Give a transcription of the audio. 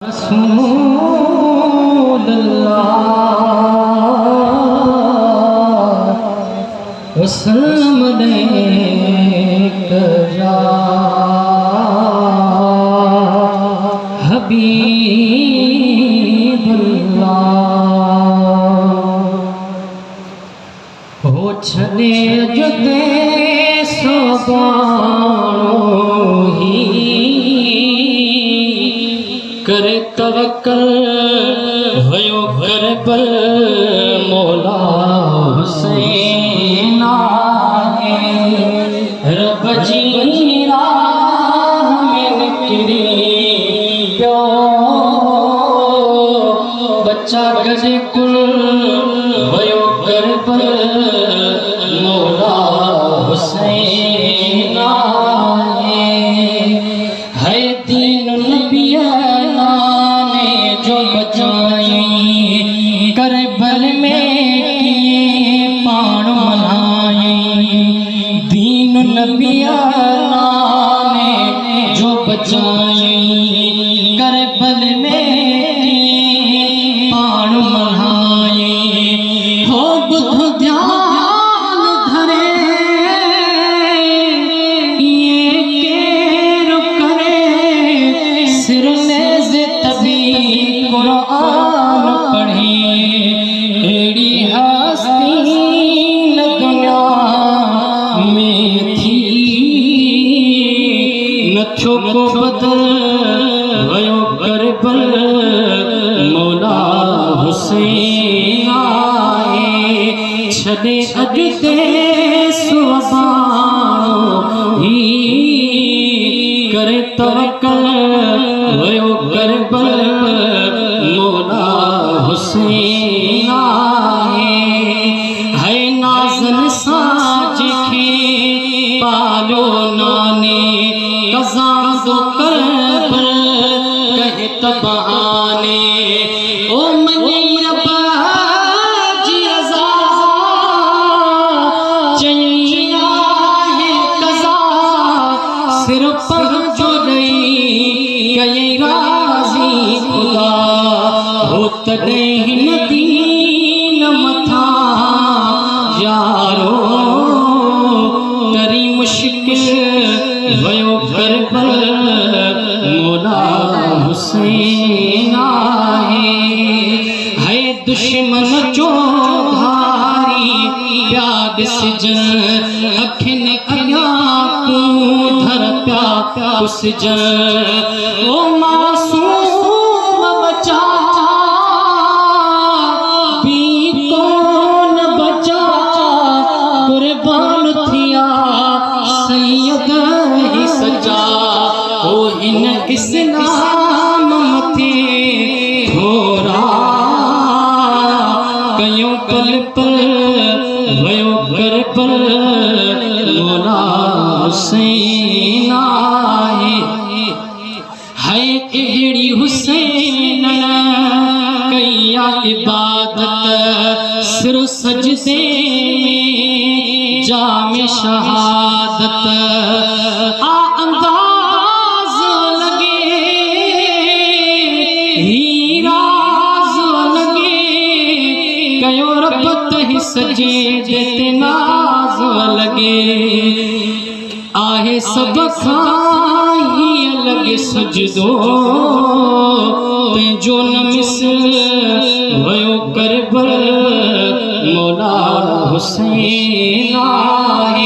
वसल्लम या हबीबुल्लाह हो छने जुदे सोबानो ही करे तवक्कल भयो करे पर मौला हुसैन रब जी राह में निकली प्यो बच्चा गजे कुल भयो करे पर मौला हुसैन है दीन नबिया ने जो बचाई करबल में किए पाण मनाई दीन नबिया ने जो बचाई करबल में किए पाण मनाई हो बुध ध्यान धरे ये केर करे सिर नेज़ तभी कुरान पढ़ी एड़ी हस्ती न दुनिया में थी नथो को बदल भयो करबल मौला हुसैन आए छदे अजते सुबानो ही करे तवक्कल भयो करबल मौला हुसैन आए है नाज़न साज के पालो नाने कज़ा दो करबल कहे तबाने ओ मनी रब्बा जी रज़ा चैया है कज़ा सिर पर जो नहीं कई राज़ी खुदा हो तॾहिं हिन दीन मथा यारो तरी मुश्किल भयो करबल मौला हुसैन आए है दुश्मन जो धारी प्याद सिजन अखिन अया तू धर प्या कुसजन ओ मासूम बचा भी कौन बचा कुर्बान थिया सैयद ही सजा ओ इन इस्लाम मथे थोरा कयो पल पल भयो करबल मौला हुसैन आए है एड़ी हुसैन कैया इबादत सिर सजदे में जामे शहादत आ अंदाज लगे हीराज लगे कयो रब तही सजे देते नाज लगे आहे सब खाई लगे सजदो ते जो न मिसल भयो करबल मौला हुसैन आए।